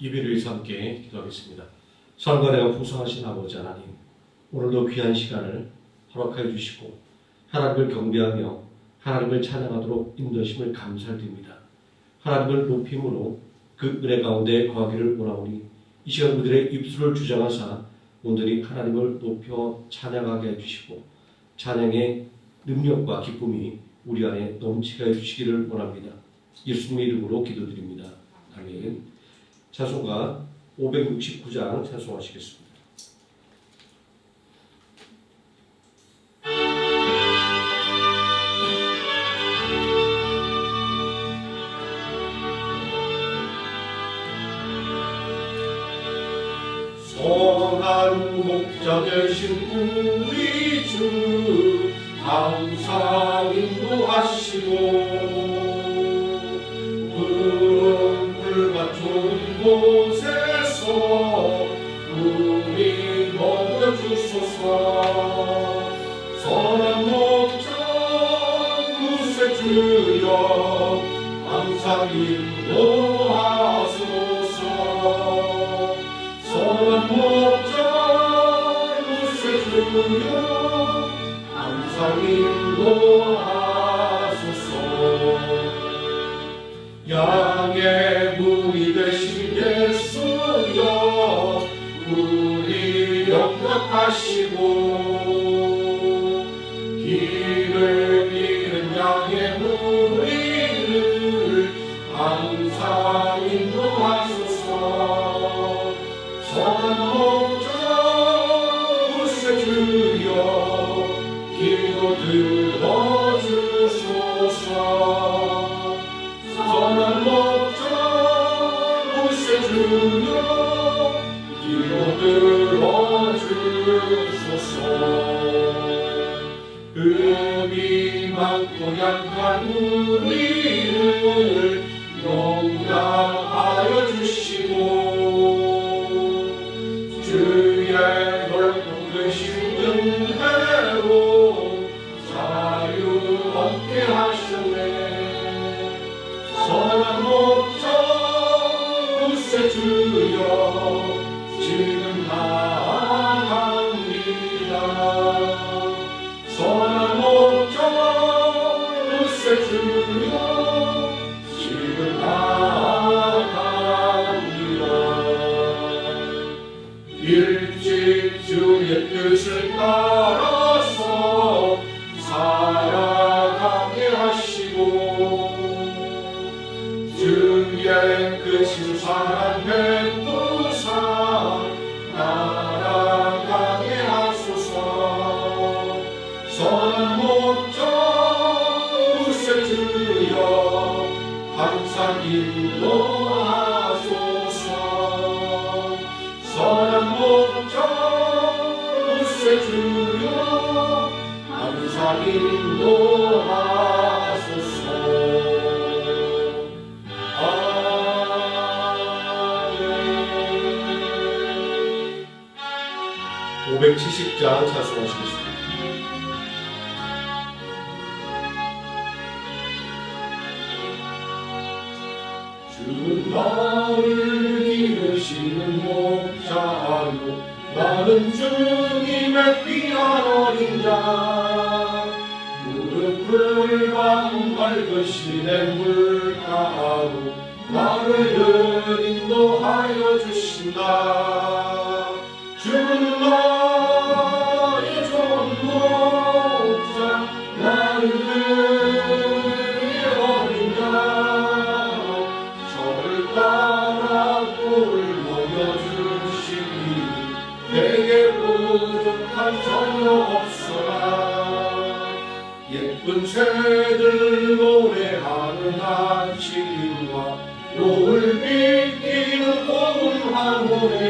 예배를 위해서 함께 기도하겠습니다. 상관회가 풍성하신 아버지 하나님, 오늘도 귀한 시간을 허락하여 주시고 하나님을 경배하며 하나님을 찬양하도록 인도하심을 감사드립니다. 하나님을 높임으로 그 은혜 가운데 거하기를 원하오니 이 시간 우리들의 입술을 주장하사 온전히 하나님을 높여 찬양하게 해주시고 찬양의 능력과 기쁨이 우리 안에 넘치게 해주시기를 원합니다. 예수님의 이름으로 기도드립니다. 아멘. 찬송가 569장 찬송하시겠습니다. 선한 목자 되신 우리 주 항상 인도하시고 푸른 풀밭 좋은 곳에서 우리 먹여주소서. 선한 목자 구세주여 항상 인도하소서. 선한 목자 구세주여 항상 인도하소서. 양의 문이 되신 예수여 우리 영접하시고 길을 잃은 양의 무리를 항상 인도하소서. 선한 목자 구세주여 기도 들어주소서. 선한 목자 구세주여 기도 들어주소서. 음이 많고 약한 우리를 용납하여 주시고 주의 넓고 크신 은혜로 자유 얻게 하셨네. 선한 목자 구세주여 지금 나아갑니다. 선한 목자 구세주여 지금 나아갑니다. 일찍 주의 뜻을 따라서 살아가게 하시고 주의 크신 사랑 베푸사 날아가게 하소서. 선한 목자 구세주여 항상 인도하소서. 선한 목자 구세주여 항상 인도하소서. 570장 찬송하시겠습니다. 주는 나를 기르시는 목자요 나는 주님의 귀한 어린 자. 푸른 풀과 맑은 시냇 물가로 나를 인도하여 주신다. 주는 나의 좋은 목자 나를 어린 자. 저를 따라 꿀을 먹여주시니 내게 부족한 전혀 없어라. 예쁜 새들 노래하는 아침과 노을 비키는 고운 하늘에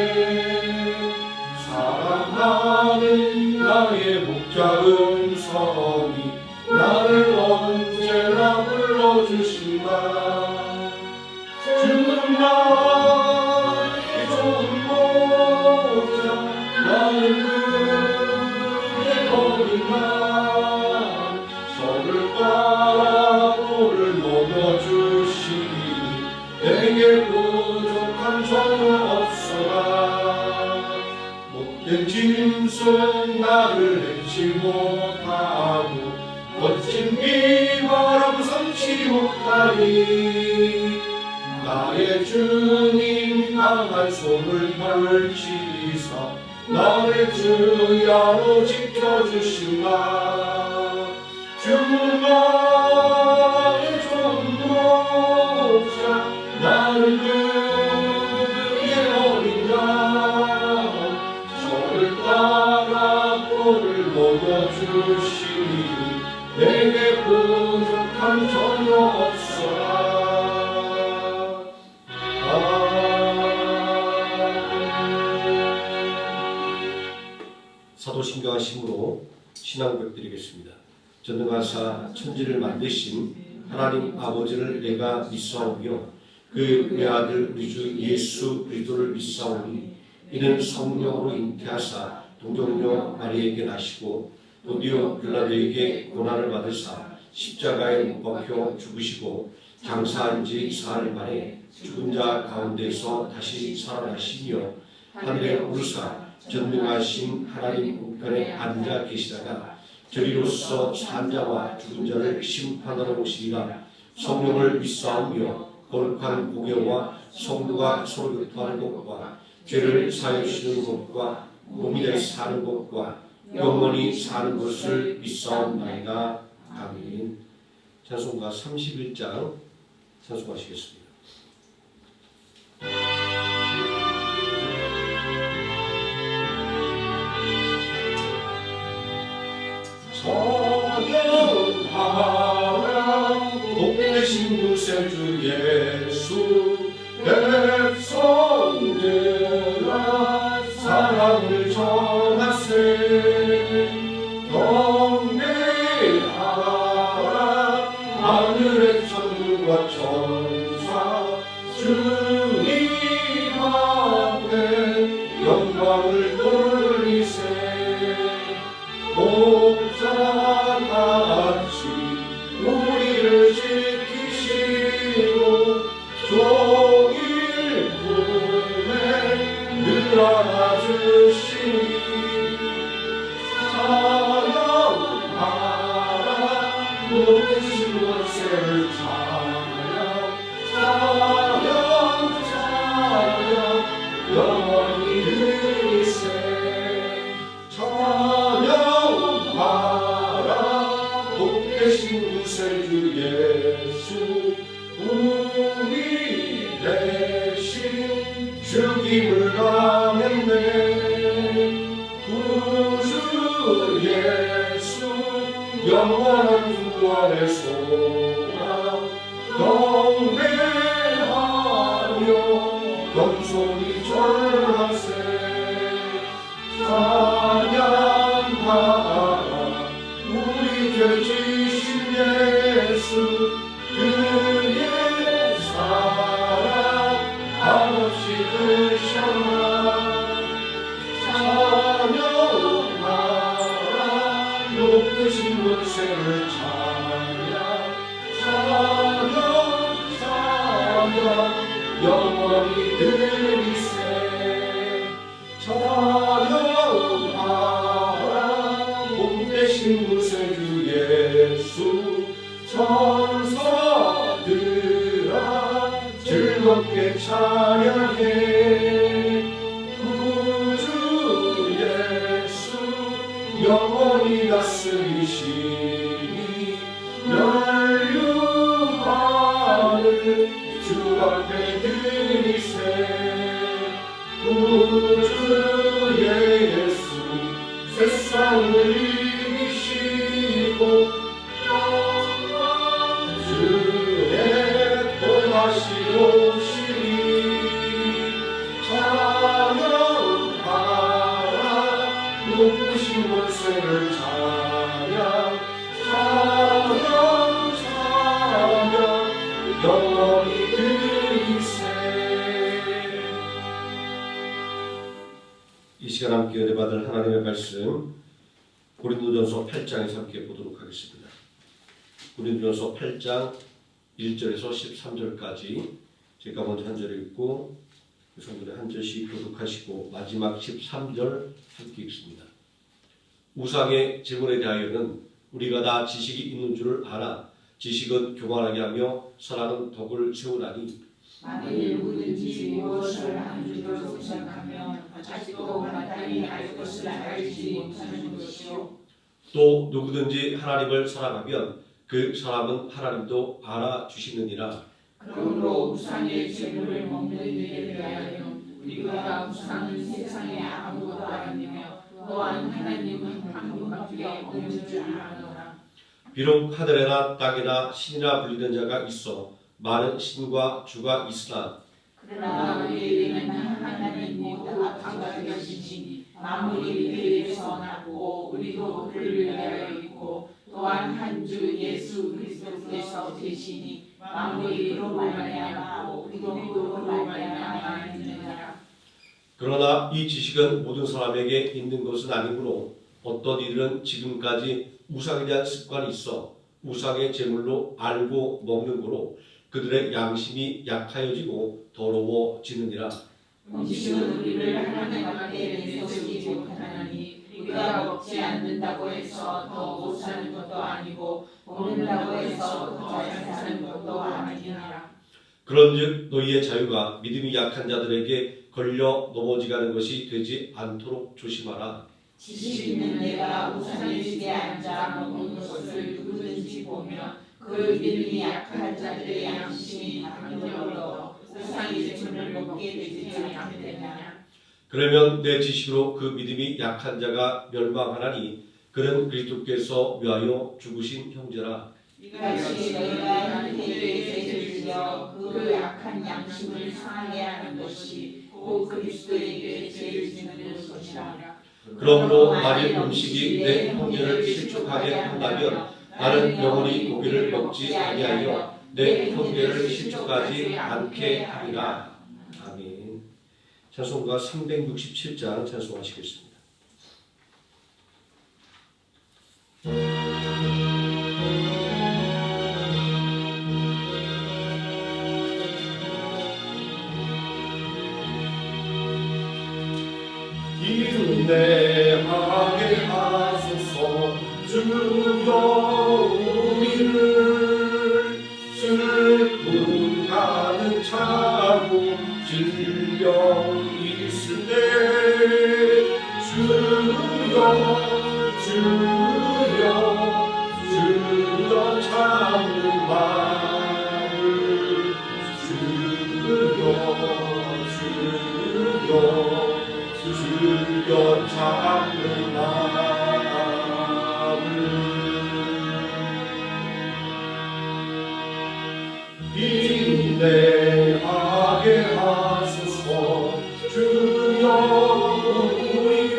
사랑하는 나의 목자 음성이 나를 언제나 불러주신다. 주는 나의 좋은 목자 나를 어린 나. 저를 따라 꿀을 먹여주시니 내게 부족한 전혀 못하고 거친 비바람 삼지 못하리. 나의 주님 강한 손을 펼치사 나를 주야로 지켜주신다. 주는 나의 좋은 목자 나를 그의 어린 양 저를 따라 꼴을 먹여주시니 내게 부족함 전혀 없어라. 사도신경한 심으로 신앙고백 드리겠습니다. 전능하사 천지를 만드신 하나님 아버지를 내가 믿사오며 그 외아들 우리 주 예수 그리스도를 믿사오니 이는 성령으로 잉태하사 동정녀 마리에게 나시고 본디오 빌라도에게 고난을 받으사 십자가에 못 박혀 죽으시고 장사한 지 사흘 만에 죽은 자 가운데서 다시 살아나시며 하늘에 오르사 전능하신 하나님 우편에 앉아 계시다가 저리로서 산 자와 죽은 자를 심판하러 오시리라. 성령을 믿사오며 거룩한 공예와 성도가 서로 교통하는 것과 죄를 사하여 주시는 것과 몸이 되 사는 것과 영원히 사는 것을 믿사옵나이다. 아멘. 찬송가 31장 찬송하시겠습니다. 찬양하라 복되신 구세주 예수 백성들아 사랑을 전하세. 경배하라 하늘의 천군과 천사 주님 앞에 영광을 돌리세. 목자같이 우리를 지키시고 종일 품에 늘 안아주시니 찬양하라 높으신 권세를 찬양 찬양 찬양 영원히 드리세. 찬양하라 복되신 구세주 예수 우리 대신 죽임을 당했네. 구주 예수 영원한 부활의 소망 경배하며 겸손히 절하세. 찬양하라 우리 죄 지신 예수 그의 사랑 한없이 크셔라. 찬양하라 높으신 권세를 찬양 찬양 찬양 영원히 드리세. 찬양하라 복되신 구세주 예수 천사들아 즐겁게 찬양해. 구주 예수 영원히 다스리시니 연류하는 주 앞에 드리세. 구주 예수 세상을 이기시고 주의 또 다시 오시리. 찬양하라 높으신 권세를 찬양 찬양 찬양 영원히 드리세. 이 시간 함께 은혜받을 하나님의 말씀 고린도전서 8장에서 함께 보도록 하겠습니다. 고린도전서 8장 1절에서 13절까지 제가 먼저 한 절 읽고 성도들 한 절씩 교독하시고 마지막 13절 함께 읽습니다. 우상의 제물에 대하여는 우리가 다 지식이 있는 줄을 알아. 지식은 교만하게 하며 선악은 덕을 세우나니 만일 누구든지 무엇을 한 줄로 생각하면 아직도 마땅히 알 것을 알지 못하는 것이요 또 누구든지 하나님을 사랑하면 그 사람은 하나님도 알아주시느니라. 그러므로 우상의 제물을 먹는 일에 대하여 우리가 우상은 세상에 아무것도 아니며 또한 하나님은 한 분밖에 없는 줄 아노라. 비록 하늘에나 땅에나 신이라 불리는 자가 있어 많은 신과 주가 있으나 그러나 우리에게는 하나님 모두 아버지가 되시니 만물이 그에게서 났고 우리도 그를 위하여 있고 또한 한 주 예수 그리스도께서 되시니 만물이 그로 말미암고 우리도 그로 말미암아 있느니라. 그러나 이 지식은 모든 사람에게 있는 것은 아니므로 어떤 이들은 지금까지 우상에 대한 습관이 있어 우상의 제물로 알고 먹는 거로 그들의 양심이 약하여지고 더러워지느니라. 음식은 우리를 하나님 앞에 내세우지 못하나니 우리가 먹지 않는다고 해서 더 못 사는 것도 아니고 먹는다고 해서 더 잘 사는 것도 아니니라. 그런즉 너희의 자유가 믿음이 약한 자들에게 걸려 넘어지가는 것이 되지 않도록 조심하라. 지식 있는 내가 우상의 집에 앉아 먹는 것을 누구든지 보면 그 믿음이 약한 자들의 양심이 강력으로 우상의 제물을 먹게 되지 않겠느냐. 그러면 내 지식으로 그 믿음이 약한 자가 멸망하나니 그는 그리스도께서 위하여 죽으신 형제라. 이것이 너희가 형제의 죄를 지어 그 약한 양심을 상하게 하는 것이 곧 그리스도에게 죄를 짓는 것이라. 그러므로 만일 음식이 내 형제를 실족하게 한다면 나는 영원히 고기를 먹지 아니하여 내 형제를 실족하지 않게 하리라. 아멘. 찬송가 367장 찬송하시겠습니다. 인내하게 하소서. 주여 우리를 슬픔 가득 차고 질병 있을 때 주여 참는 마음 주여 참는 마음을 인내하게 하소서. 주여 우리를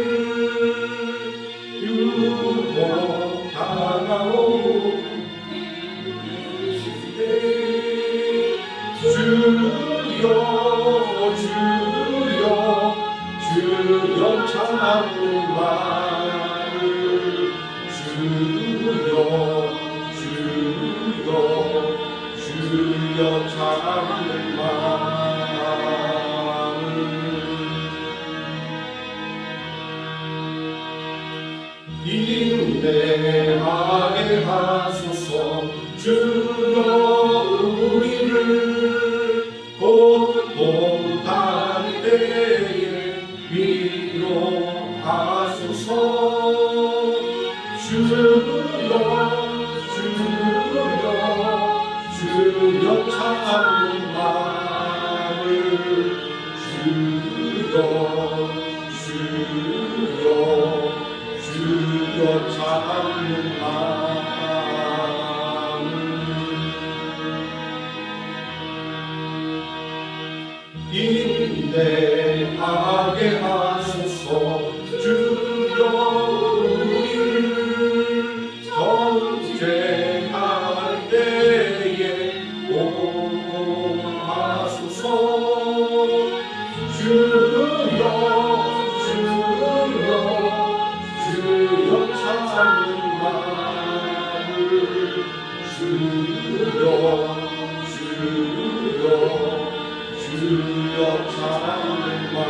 유혹 다가오는 시대 주여 참는 마음 주여 참는 마음 인내하게 하소서. 주여 우리를 고통 당할 때에 위로하소서. 주여 참는 마음을 주여 참는 마음을 인내하게 하소서. 주여 우리를 정죄할 때에 보호하소서. 주여 참는 마음을 주여 참는 마음을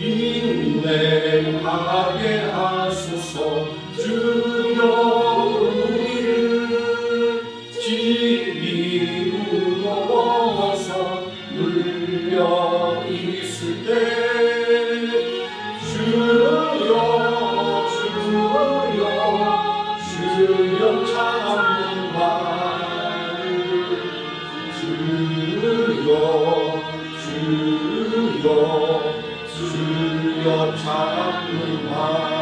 인내하게 하소서. 주여 우리를 집이 무거워서 눌려 있을 때 주여 참는 마음 주여 참는 마음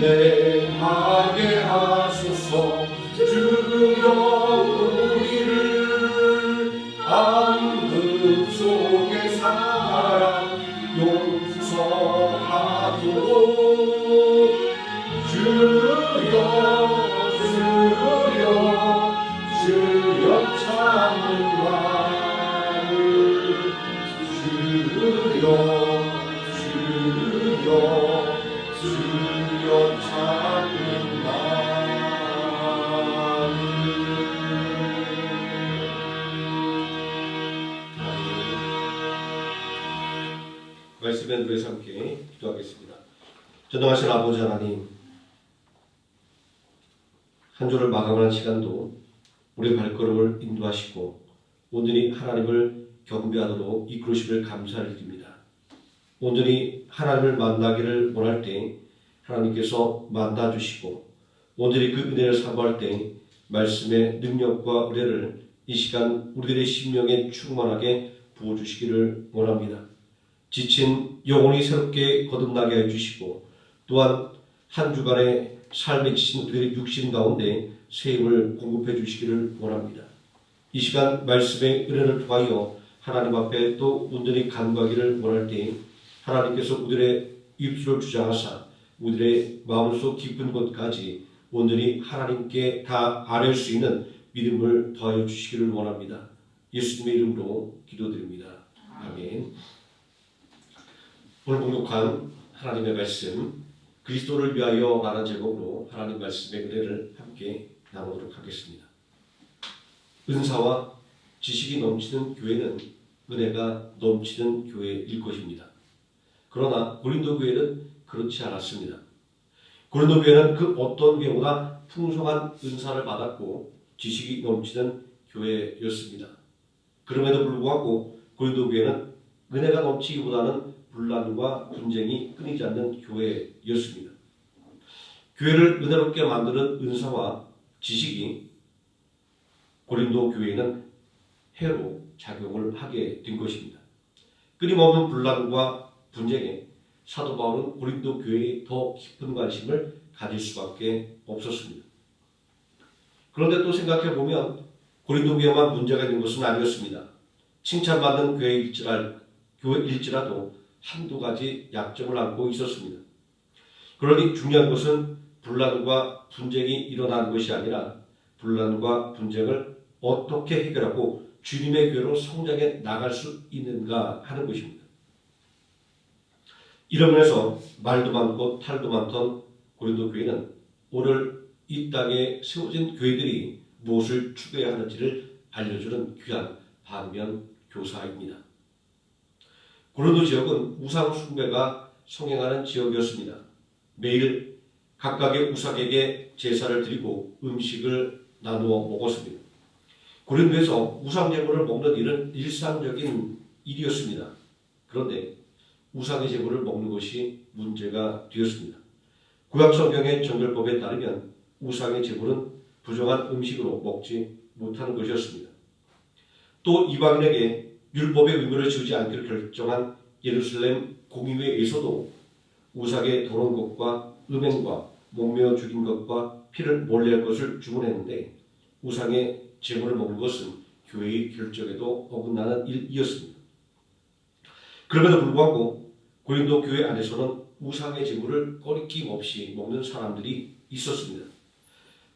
인내하게 하소서. 주여 우리를 암흑 속의 사랑 용서하도록 주여 참는 마음 주여 참는 마음. 말씀의 노래에서 함께 기도하겠습니다. 전능하신 아버지 하나님, 한 주를 마감하는 시간도 우리의 발걸음을 인도하시고 온전히 하나님을 경배하도록 이끌으심을 감사를 드립니다. 온전히 하나님을 만나기를 원할 때 하나님께서 만나주시고 온전히 그 은혜를 사모할 때 말씀의 능력과 은혜를 이 시간 우리들의 심령에 충만하게 부어주시기를 원합니다. 지친 영혼이 새롭게 거듭나게 해주시고 또한 한 주간의 삶에 지친 우리들의 육신 가운데 새 힘을 공급해 주시기를 원합니다. 이 시간 말씀의 은혜를 통하여 하나님 앞에 또 온전히 간구하기를 원할 때 하나님께서 우리들의 입술을 주장하사 우리들의 마음속 깊은 곳까지 온전히 하나님께 다 아뢰 수 있는 믿음을 더하여 주시기를 원합니다. 예수님의 이름으로 기도드립니다. 아멘. 오늘 봉독한 하나님의 말씀 그리스도를 위하여 라는 제목으로 하나님 말씀의 은혜를 함께 나누도록 하겠습니다. 은사와 지식이 넘치는 교회는 은혜가 넘치는 교회일 것입니다. 그러나 고린도 교회는 그렇지 않았습니다. 고린도 교회는 그 어떤 교회보다 풍성한 은사를 받았고 지식이 넘치는 교회였습니다. 그럼에도 불구하고 고린도 교회는 은혜가 넘치기보다는 분란과 분쟁이 끊이지 않는 교회였습니다. 교회를 은혜롭게 만드는 은사와 지식이 고린도 교회에는 해로 작용을 하게 된 것입니다. 끊임없는 분란과 분쟁에 사도 바울은 고린도 교회에 더 깊은 관심을 가질 수밖에 없었습니다. 그런데 또 생각해 보면 고린도 교회만 문제가 있는 것은 아니었습니다. 칭찬받는 교회일지라도 한두 가지 약점을 안고 있었습니다. 그러니 중요한 것은 분란과 분쟁이 일어나는 것이 아니라 분란과 분쟁을 어떻게 해결하고 주님의 교회로 성장해 나갈 수 있는가 하는 것입니다. 이런 면에서 말도 많고 탈도 많던 고린도 교회는 오늘 이 땅에 세워진 교회들이 무엇을 추구해야 하는지를 알려주는 귀한 반면 교사입니다. 고린도 지역은 우상 숭배가 성행하는 지역이었습니다. 매일 각각의 우상에게 제사를 드리고 음식을 나누어 먹었습니다. 고린도에서 우상 제물을 먹는 일은 일상적인 일이었습니다. 그런데 우상의 제물을 먹는 것이 문제가 되었습니다. 구약 성경의 정결법에 따르면 우상의 제물은 부정한 음식으로 먹지 못하는 것이었습니다. 또 이방인에게 율법의 의무를 지우지 않기로 결정한 예루살렘 공의회에서도 우상에 도는 것과 음행과 목매어 죽인 것과 피를 몰래 할 것을 주문했는데 우상의 제물을 먹는 것은 교회의 결정에도 어긋나는 일이었습니다. 그럼에도 불구하고 고린도 교회 안에서는 우상의 제물을 꺼리낌 없이 먹는 사람들이 있었습니다.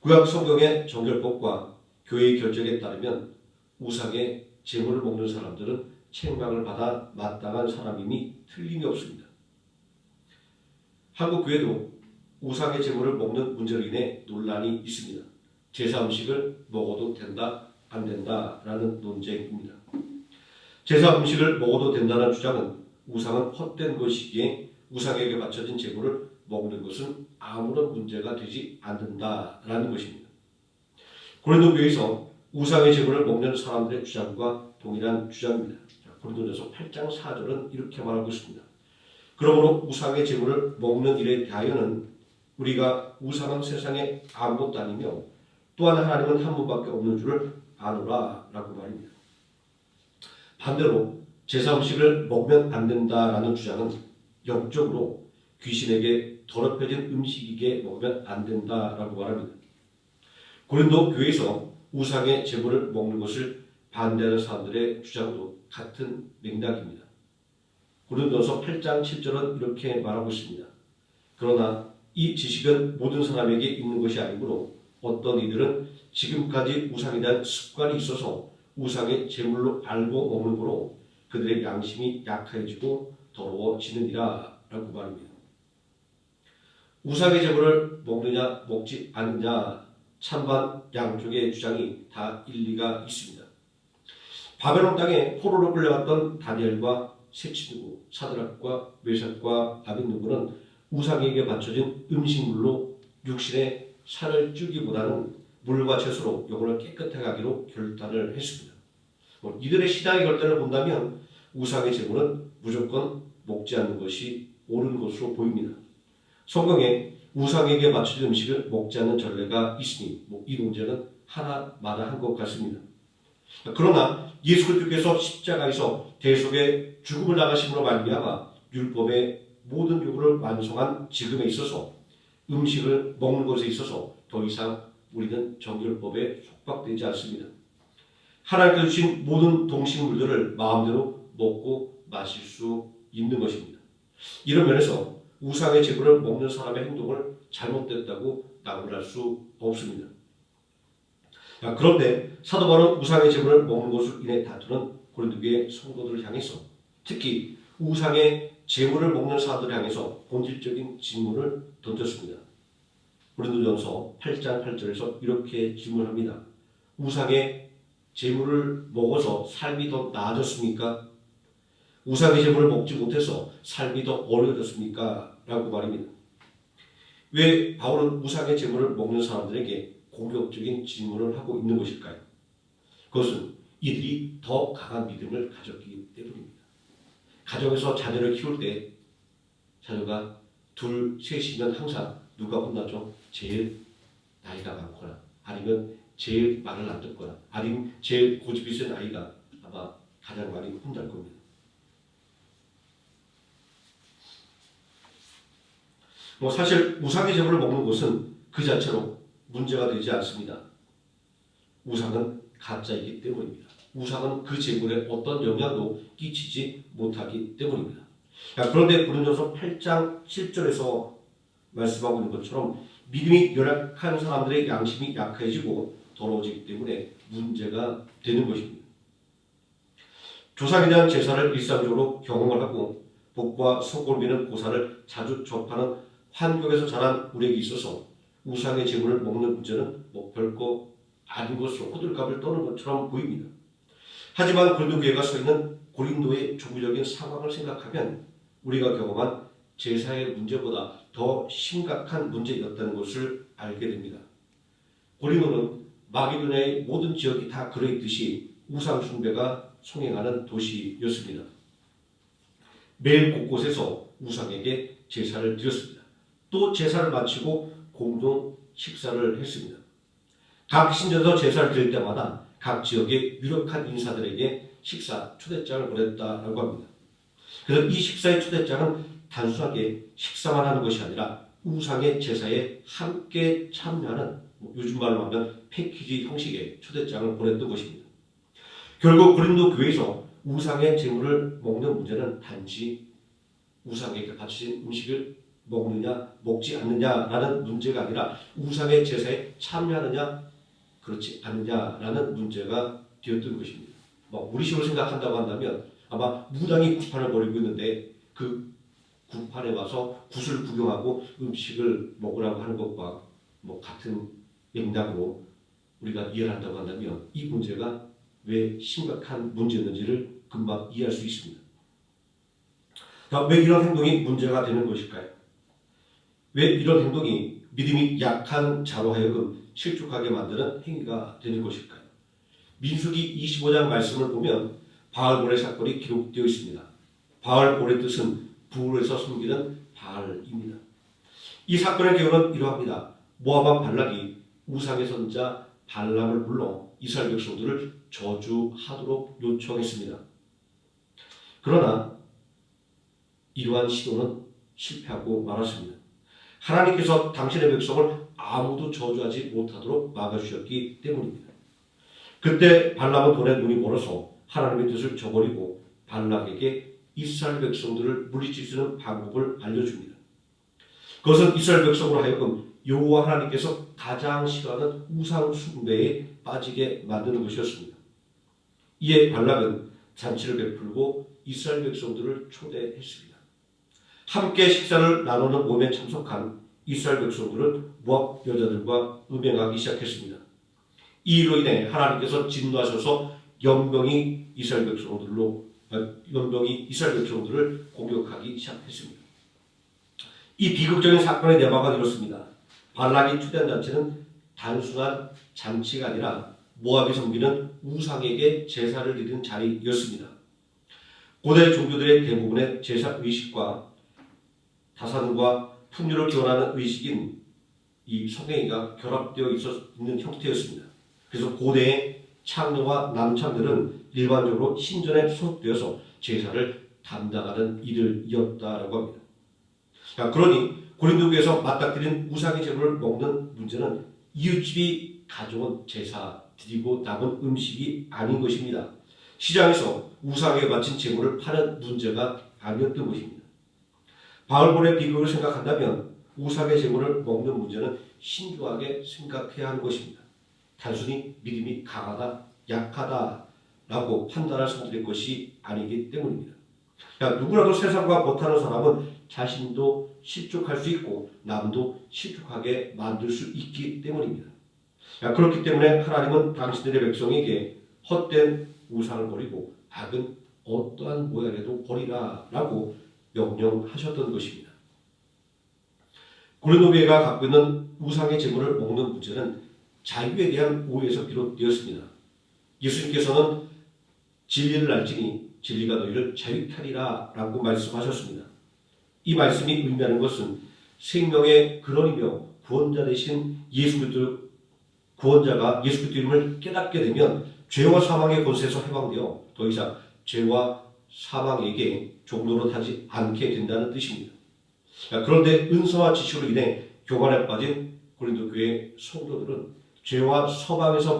구약 성경의 정결법과 교회의 결정에 따르면 우상의 제물을 먹는 사람들은 책망을 받아 마땅한 사람임이 틀림이 없습니다. 한국 교회도 우상의 제물을 먹는 문제로 인해 논란이 있습니다. 제사 음식을 먹어도 된다 안 된다라는 논쟁입니다. 제사 음식을 먹어도 된다는 주장은 우상은 헛된 것이기에 우상에게 바쳐진 제물을 먹는 것은 아무런 문제가 되지 않는다라는 것입니다. 고린도 교회에서 우상의 제물을 먹는 사람들의 주장과 동일한 주장입니다. 고린도전서 8장 4절은 이렇게 말하고 있습니다. 그러므로 우상의 제물을 먹는 일에 대하여는 우리가 우상은 세상에 아무것도 아니며 또한 하나님은 한 분밖에 없는 줄을 아노라 라고 말입니다. 반대로 제사 음식을 먹으면 안 된다라는 주장은 영적으로 귀신에게 더럽혀진 음식이기에 먹으면 안 된다라고 말합니다. 고린도 교회에서 우상의 제물을 먹는 것을 반대하는 사람들의 주장도 같은 맥락입니다. 고린도서 8장 7절은 이렇게 말하고 있습니다. 그러나 이 지식은 모든 사람에게 있는 것이 아니므로 어떤 이들은 지금까지 우상에 대한 습관이 있어서 우상의 제물로 알고 먹는 거로 그들의 양심이 약해지고 더러워지느니라 라고 말합니다. 우상의 제물을 먹느냐 먹지 않느냐 찬반 양쪽의 주장이 다 일리가 있습니다. 바벨론 땅에 포로로 끌려갔던 다니엘과 세 친구 사드락과 메삭과 아벳느고는 우상에게 바쳐진 음식물로 육신의 살을 찌우기보다는 물과 채소로 영혼을 깨끗하게 하기로 결단을 했습니다. 이들의 신앙의 결단을 본다면 우상의 제물은 무조건 먹지 않는 것이 옳은 것으로 보입니다. 성경에 우상에게 바쳐진 음식을 먹지 않는 전례가 있으니 이 논제는 하나마다 한 것 같습니다. 그러나 예수 그리스도께서 십자가에서 대속의 죽음을 당하심으로 말미암아 율법의 모든 요구를 완성한 지금에 있어서 음식을 먹는 것에 있어서 더 이상 우리는 정율법에 속박되지 않습니다. 하나님께서 주신 모든 동식물들을 마음대로 먹고 마실 수 있는 것입니다. 이런 면에서 우상의 제물을 먹는 사람의 행동을 잘못됐다고 나무랄 수 없습니다. 그런데 사도 바울은 우상의 제물을 먹는 것으로 인해 다투는 고린도교회 성도들을 향해서 특히 우상의 제물을 먹는 사람들을 향해서 본질적인 질문을 던졌습니다. 고린도전서 8장 8절에서 이렇게 질문합니다. 우상의 제물을 먹어서 삶이 더 나아졌습니까? 우상의 제물을 먹지 못해서 삶이 더 어려워졌습니까? 라고 말입니다. 왜 바울은 우상의 제물을 먹는 사람들에게 공격적인 질문을 하고 있는 것일까요? 그것은 이들이 더 강한 믿음을 가졌기 때문입니다. 가정에서 자녀를 키울 때 자녀가 둘, 셋이면 항상 누가 혼나죠? 제일 나이가 많거나 아니면 제일 말을 안 듣거나 아니면 제일 고집이 센 아이가 아마 가장 많이 혼날 겁니다. 사실 우상의 제물을 먹는 것은 그 자체로 문제가 되지 않습니다. 우상은 가짜이기 때문입니다. 우상은 그 제물에 어떤 영향도 끼치지 못하기 때문입니다. 그런데 고린도서 8장 7절에서 말씀하고 있는 것처럼 믿음이 열악한 사람들의 양심이 약해지고 더러워지기 때문에 문제가 되는 것입니다. 조상에 대한 제사를 일상적으로 경험을 하고 복과 속을 미는 고사를 자주 접하는 환경에서 자란 우리에게 있어서 우상의 제물을 먹는 문제는 별거 아닌 것으로 호들갑을 떠는 것처럼 보입니다. 하지만 고린도 교회가 서 있는 고린도의 종교적인 상황을 생각하면 우리가 경험한 제사의 문제보다 더 심각한 문제였다는 것을 알게 됩니다. 고린도는 마게도냐의 모든 지역이 다 그러했듯이 우상 숭배가 성행하는 도시였습니다. 매일 곳곳에서 우상에게 제사를 드렸습니다. 또 제사를 마치고 공동 식사를 했습니다. 각 신전에서 제사를 드릴 때마다 각 지역의 유력한 인사들에게 식사 초대장을 보냈다라고 합니다. 그래서 이 식사의 초대장은 단순하게 식사만 하는 것이 아니라 우상의 제사에 함께 참여하는 요즘 말로 하면 패키지 형식의 초대장을 보냈던 것입니다. 결국 고린도 교회에서 우상의 제물을 먹는 문제는 단지 우상에게 바친 음식을 먹느냐 먹지 않느냐라는 문제가 아니라 우상의 제사에 참여하느냐 그렇지 않느냐라는 문제가 되었던 것입니다. 우리식으로 생각한다고 한다면 아마 무당이 구판을 벌이고 있는데 그 구판에 와서 굿을 구경하고 음식을 먹으라고 하는 것과 같은 맥락으로 우리가 이해를 한다고 한다면 이 문제가 왜 심각한 문제였는지를 금방 이해할 수 있습니다. 왜 이런 행동이 문제가 되는 것일까요? 왜 이런 행동이 믿음이 약한 자로 하여금 실족하게 만드는 행위가 되는 것일까요? 민수기 25장 말씀을 보면 바알볼의 사건이 기록되어 있습니다. 바알볼의 뜻은 부울에서 섬기는 바알입니다. 이 사건의 개요는 이러합니다. 모압 왕 발락이 우상의 선자 발람을 불러 이스라엘 백성들을 저주하도록 요청했습니다. 그러나 이러한 시도는 실패하고 말았습니다. 하나님께서 당신의 백성을 아무도 저주하지 못하도록 막아주셨기 때문입니다. 그때 발람은 돈에 눈이 멀어서 하나님의 뜻을 저버리고 발락에게 이스라엘 백성들을 물리칠 수 있는 방법을 알려줍니다. 그것은 이스라엘 백성으로 하여금 여호와 하나님께서 가장 싫어하는 우상 숭배에 빠지게 만드는 것이었습니다. 이에 발락은 잔치를 베풀고 이스라엘 백성들을 초대했습니다. 함께 식사를 나누는 모임에 참석한 이스라엘 백성들은 모압 여자들과 음행하기 시작했습니다. 이 일로 인해 하나님께서 진노하셔서 연병이 이스라엘 백성들을 공격하기 시작했습니다. 이 비극적인 사건의 내막은 이렇습니다. 발락이 초대한 잔치는 단순한 잔치가 아니라 모압이 섬기는 우상에게 제사를 드리는 자리였습니다. 고대 종교들의 대부분의 제사 의식과 다산과 풍류를 기원하는 의식인 이 성행위가 결합되어 있는 형태였습니다. 그래서 고대의 창녀와 남창들은 일반적으로 신전에 소속되어서 제사를 담당하는 일이었다라고 합니다. 그러니 고린도교에서 맞닥뜨린 우상의 제물을 먹는 문제는 이웃집이 가져온 제사 드리고 남은 음식이 아닌 것입니다. 시장에서 우상에 바친 제물을 파는 문제가 아니었던 것입니다. 바울볼의 비극을 생각한다면 우상의 제물을 먹는 문제는 신중하게 생각해야 하는 것입니다. 단순히 믿음이 강하다, 약하다라고 판단할 수 있는 것이 아니기 때문입니다. 누구라도 세상과 못하는 사람은 자신도 실족할 수 있고 남도 실족하게 만들 수 있기 때문입니다. 그렇기 때문에 하나님은 당신들의 백성에게 헛된 우상을 버리고 악은 어떠한 모양에도 버리라 라고 명령하셨던 것입니다. 고린도 교회가 갖고 있는 우상의 제물을 먹는 문제는 자유에 대한 오해에서 비롯되었습니다. 예수님께서는 진리를 알지니 진리가 너희를 자유케 하리라 라고 말씀하셨습니다. 이 말씀이 의미하는 것은 생명의 근원이며 구원자 되신 구원자가 예수 그리스도 이름을 깨닫게 되면 죄와 사망의 권세에서 해방되어 더 이상 죄와 사망에게 종로로 타지 않게 된다는 뜻입니다. 그런데 은사와 지식으로 인해 교만에 빠진 고린도 교회 성도들은 죄와 사망에서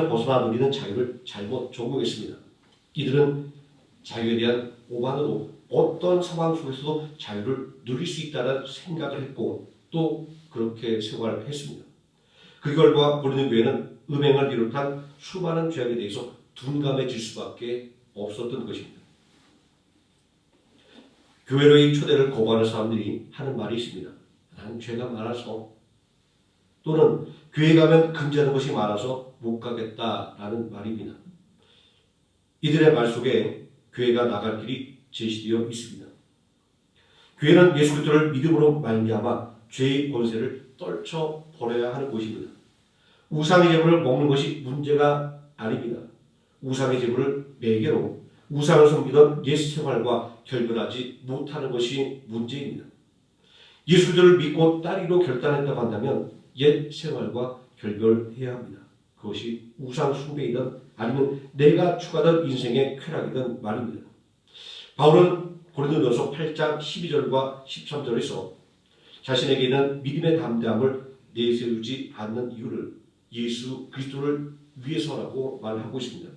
벗어나 누리는 자유를 잘못 적용했습니다. 이들은 자유에 대한 오만으로 어떤 상황 속에서도 자유를 누릴 수 있다는 생각을 했고 또 그렇게 생활을 했습니다. 그 결과 고린도 교회는 음행을 비롯한 수많은 죄악에 대해서 둔감해질 수밖에 없었던 것입니다. 교회로의 초대를 거부하는 사람들이 하는 말이 있습니다. 나는 죄가 많아서 또는 교회 가면 금지하는 것이 많아서 못 가겠다라는 말입니다. 이들의 말 속에 교회가 나갈 길이 제시되어 있습니다. 교회는 예수 그리스도를 믿음으로 말미암아 죄의 권세를 떨쳐 버려야 하는 곳입니다. 우상의 제물을 먹는 것이 문제가 아닙니다. 우상의 제물을 매개로 우상을 섬기던 옛 생활과 결별하지 못하는 것이 문제입니다. 예수 그리스도를 믿고 따르기로 결단했다고 한다면 옛 생활과 결별해야 합니다. 그것이 우상 숭배이든 아니면 내가 추구하던 인생의 쾌락이든 말입니다. 바울은 고린도전서 8장 12절과 13절에서 자신에게 있는 믿음의 담대함을 내세우지 않는 이유를 예수 그리스도를 위해서라고 말하고 있습니다.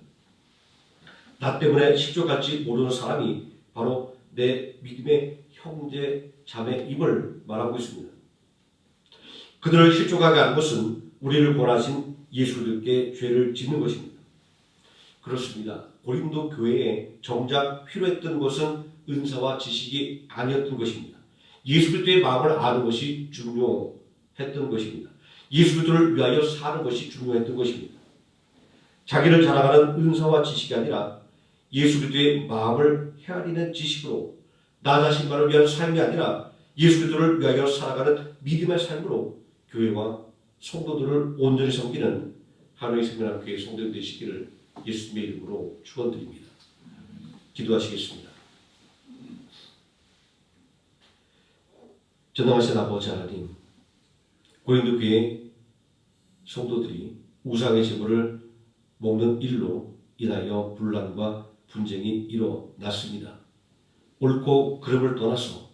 나 때문에 실족할지 모르는 사람이 바로 내 믿음의 형제 자매임을 말하고 있습니다. 그들을 실족하게 한 것은 우리를 권하신 예수님께 죄를 짓는 것입니다. 그렇습니다. 고린도 교회에 정작 필요했던 것은 은사와 지식이 아니었던 것입니다. 예수 그리스도의 마음을 아는 것이 중요했던 것입니다. 예수 그리스도를 위하여 사는 것이 중요했던 것입니다. 자기를 자랑하는 은사와 지식이 아니라 예수 그리스도의 마음을 헤아리는 지식으로, 나 자신만을 위한 삶이 아니라 예수 그리스도를 위하여 살아가는 믿음의 삶으로 교회와 성도들을 온전히 섬기는 하나님의 생명학교의 성도들 되시기를 예수님의 이름으로 축원드립니다. 기도하시겠습니다. 전능하신 아버지 하나님, 고린도 교회 성도들이 우상의 제물을 먹는 일로 인하여 분란과 분쟁이 일어났습니다. 옳고 그름을 떠나서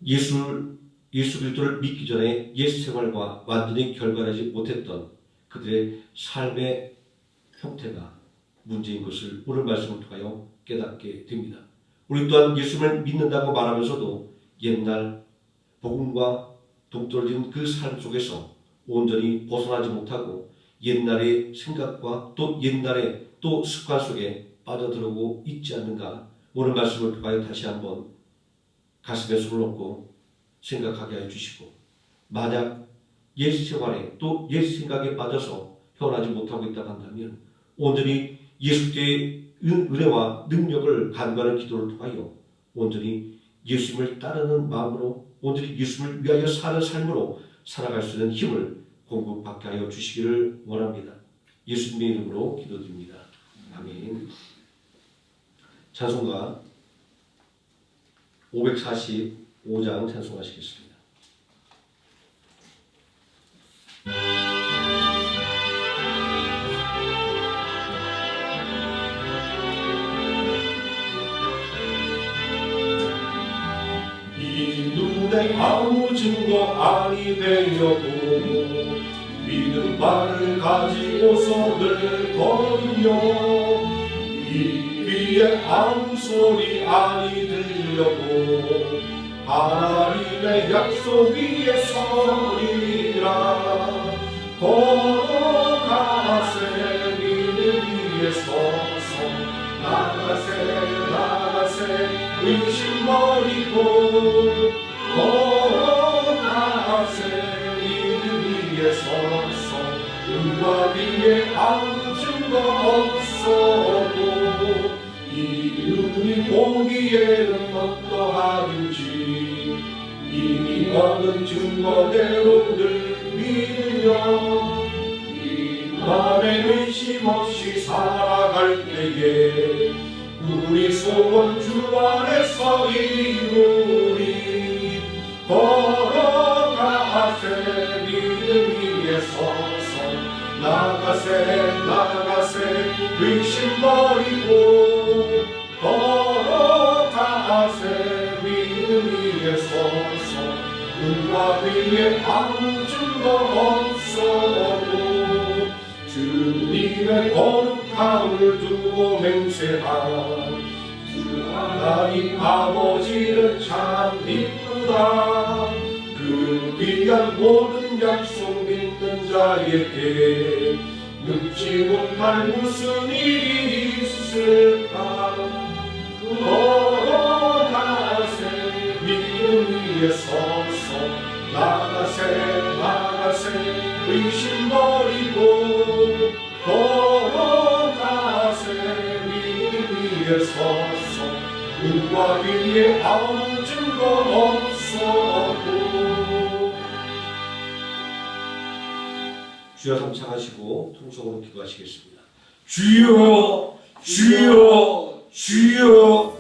예수 그리스도를 믿기 전에 옛 생활과 완전히 결간하지 못했던 그들의 삶의 형태가 문제인 것을 오늘 말씀을 통하여 깨닫게 됩니다. 우리 또한 예수를 믿는다고 말하면서도 옛날 복음과 동떨어진 그 삶 속에서 온전히 벗어나지 못하고 옛날의 생각과 또 옛날의 또 습관 속에 빠져들어오고 있지 않는가, 오늘 말씀을 통하여 다시 한번 가슴에 손을 얹고 생각하게 해주시고, 만약 옛 생활에 또 옛 생각에 빠져서 헤어나지 못하고 있다고 한다면 온전히 예수께의 은혜와 능력을 간구하는 기도를 통하여 온전히 예수님을 따르는 마음으로, 온전히 예수님을 위하여 사는 삶으로 살아갈 수 있는 힘을 공급받게 하여 주시기를 원합니다. 예수님의 이름으로 기도드립니다. 아멘. 찬송가 545장 찬송하시겠습니다. 이 눈에 아무 증거 아니 되려고 믿음 발을 가지고서 늘 걸으며 이 귀에 아무 소리 아니 들려고 하나님의 약속 위에 서리라. 걸어가세 믿음 위에 서서 나가세 의심 버리고 걸어가세 믿음 위에 서서 눈과 귀에 아무 증거 없어도 이 눈이 보기에는 어떠하든지 이미 얻은 증거대로 늘 믿으며 이 맘에 의심 없이 살아갈 때에 우리 소원 주 안에서 이루리. 걸어가세 믿음 위에 서서 나가세 의심 버리고 걸어가세 믿음 위에 서서 눈과 귀에 아무 증거 없어도 주님의 거룩함을 두고 맹세한 주 하나님 아버지를 참 이쁘다. 그 귀한 모든 약속 믿는 자에게 늙지 못할 무슨 일이 있을까. 걸어가세 믿음 위에 서서 나가세 의심 버리고 걸어가세 믿음 위에 서서 눈과 귀에 아무 증거 없어도. 주여 삼창하시고 통성으로 기도하시겠습니다. 주여 주여 주여.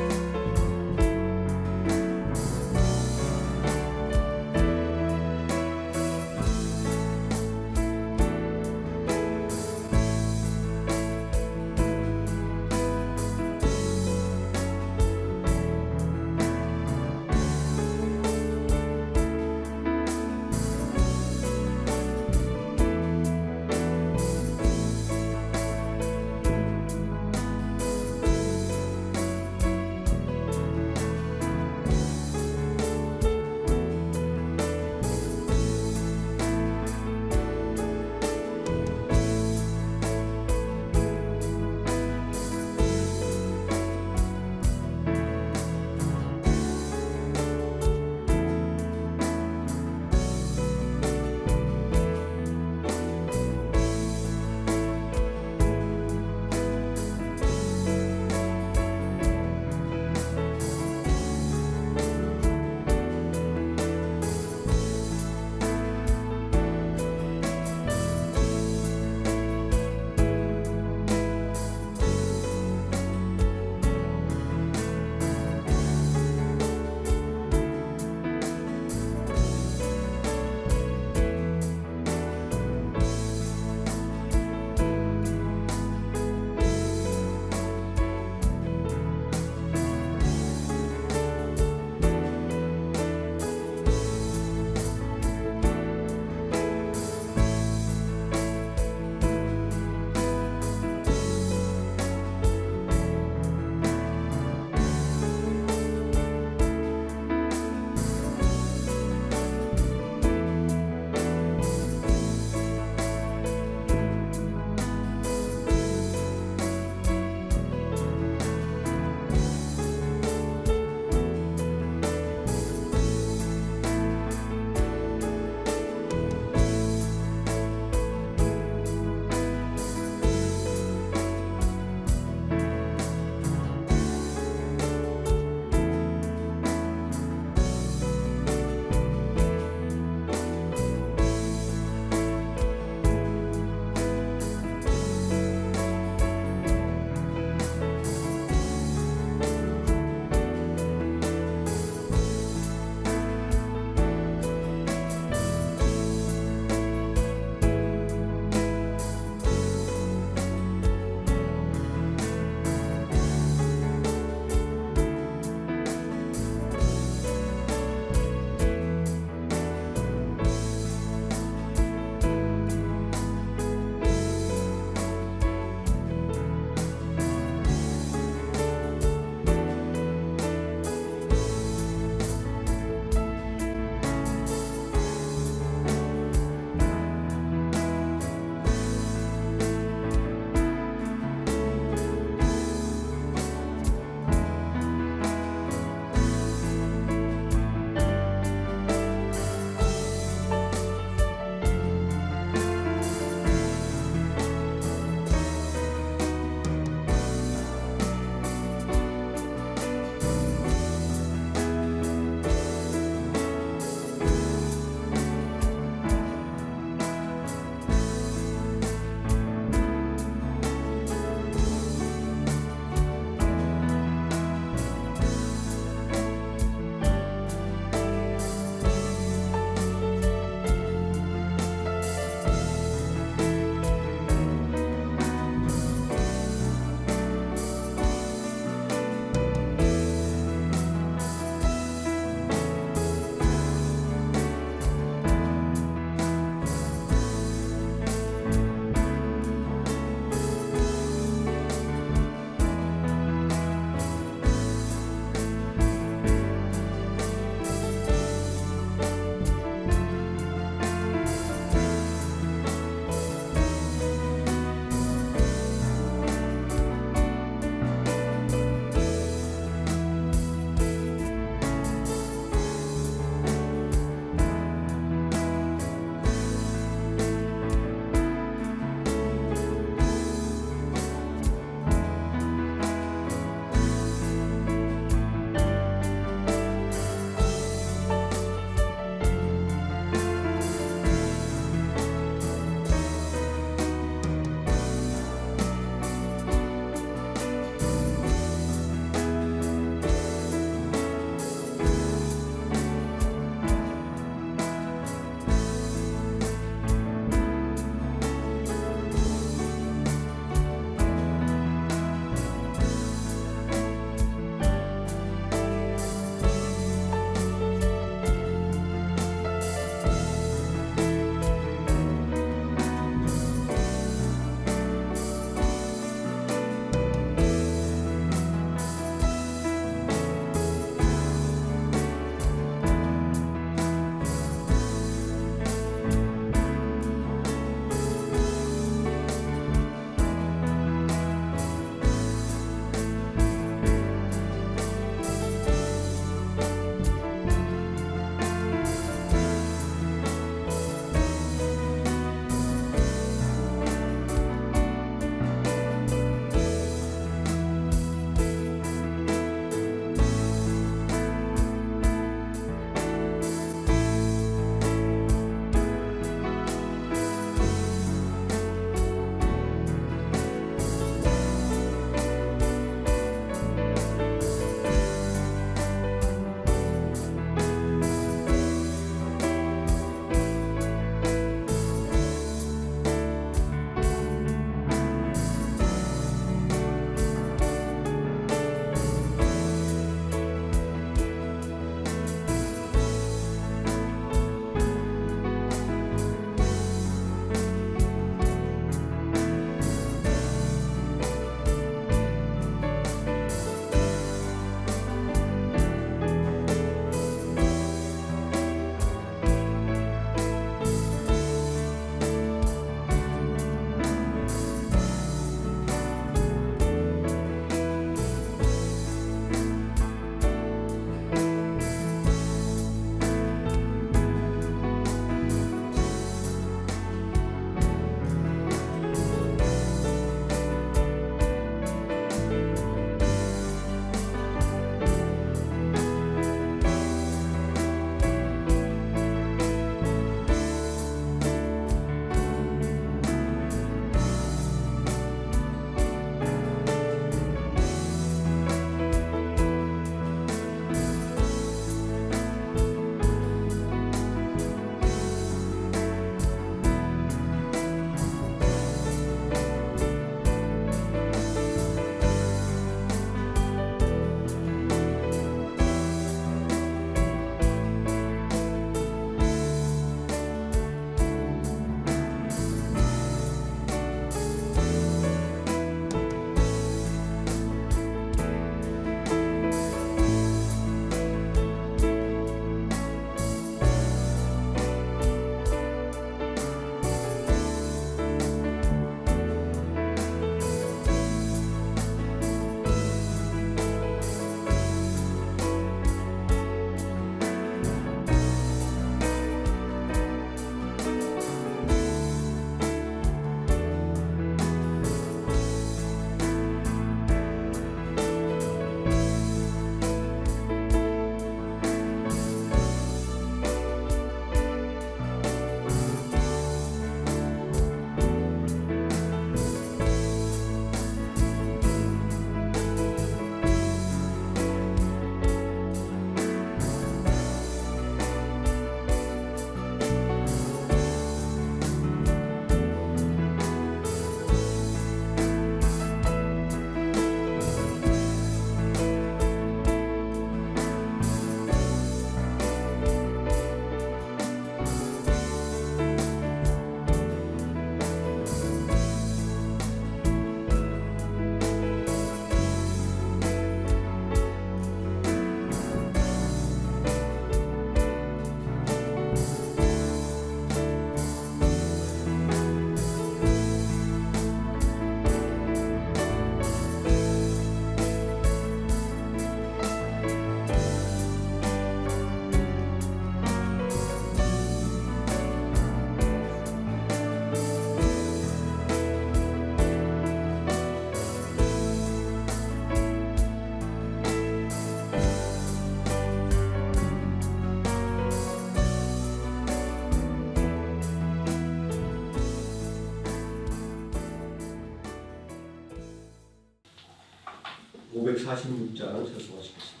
546장 찬송하시겠습니다.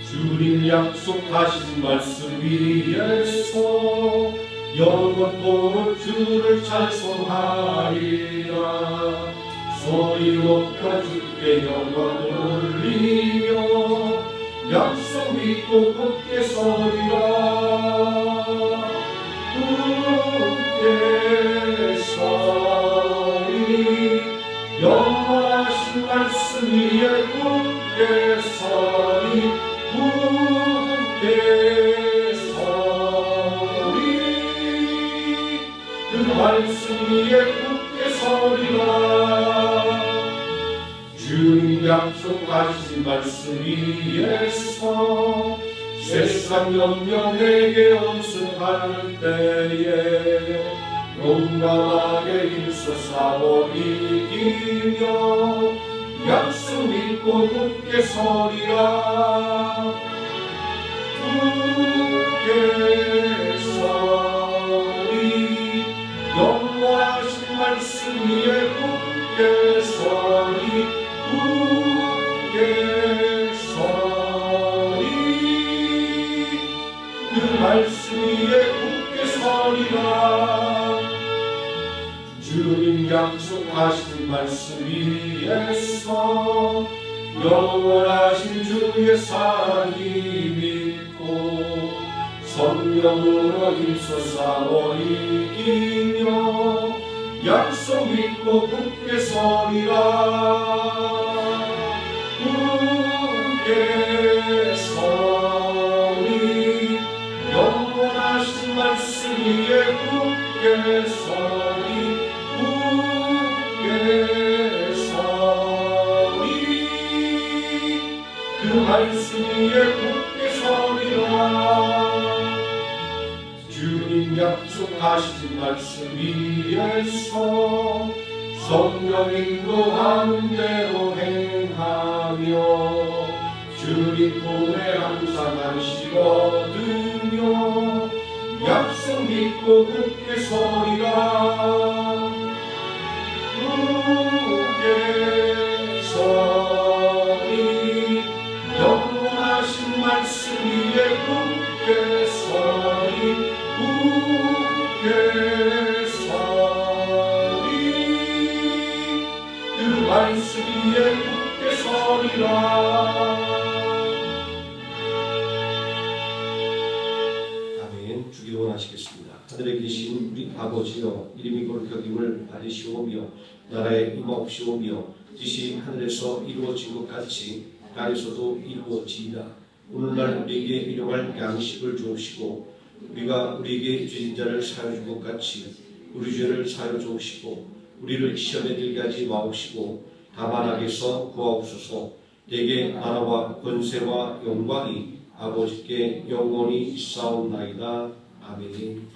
주님 약속하신 말씀 위에서 영원토록 주를 찬송하리라. 소리 높여 주께 영광을 올리며 약속 믿고 굳게 서리라. 굳게 서리 영원하신 말씀 위에 굳게 서리. 굳게 서리 그 말씀 위에 굳게 서리라. 주님 약속하신 말씀 위에서 세상 염려에게 엄습할 때에 용감하게 힘써 싸워 이기며 약속 믿고 굳게 서리라. 굳게 서리 영원하신 말씀 위에 굳게 서리. 굳게 서리 그 말씀 위에 굳게 서리라. 주님 약속하신 말씀 위에서 영원하신 주의 사랑이 믿고 성령으로 힘써 싸워 이기며 약속 믿고 굳게 서리라. 굳게 서리 영원하신 말씀 위에 굳게 서리. 굳게 서리 그 말씀 위에 굳게 서리라. 주님 약속하신 말씀 위에서 성령 인도하는 대로 행하며 주님 품에 항상 안식 얻으며 약속 믿고 굳게 서리라. 굳게 서리 영원하신 말씀 위에 굳게 서리. 굳게 서리 그 말씀 위에 굳게 서리라. 아멘. 주기 원하시겠습니다. 하늘에 계신 우리 아버지여, 이름이 거룩하심을 받으시오며 나라에 임하옵시오며 뜻이 하늘에서 이루어진 것 같이 땅에서도 이루어지이다. 오늘날 우리에게 일용할 양식을 주옵시고 우리가 우리에게 죄진 자를 사하여 준 것 같이 우리 죄를 사하여 주옵시고 우리를 시험에 들게 하지 마옵시고 다만 악에서 구하옵소서. 내게 나라와 권세와 영광이 아버지께 영원히 있사옵나이다. 아멘.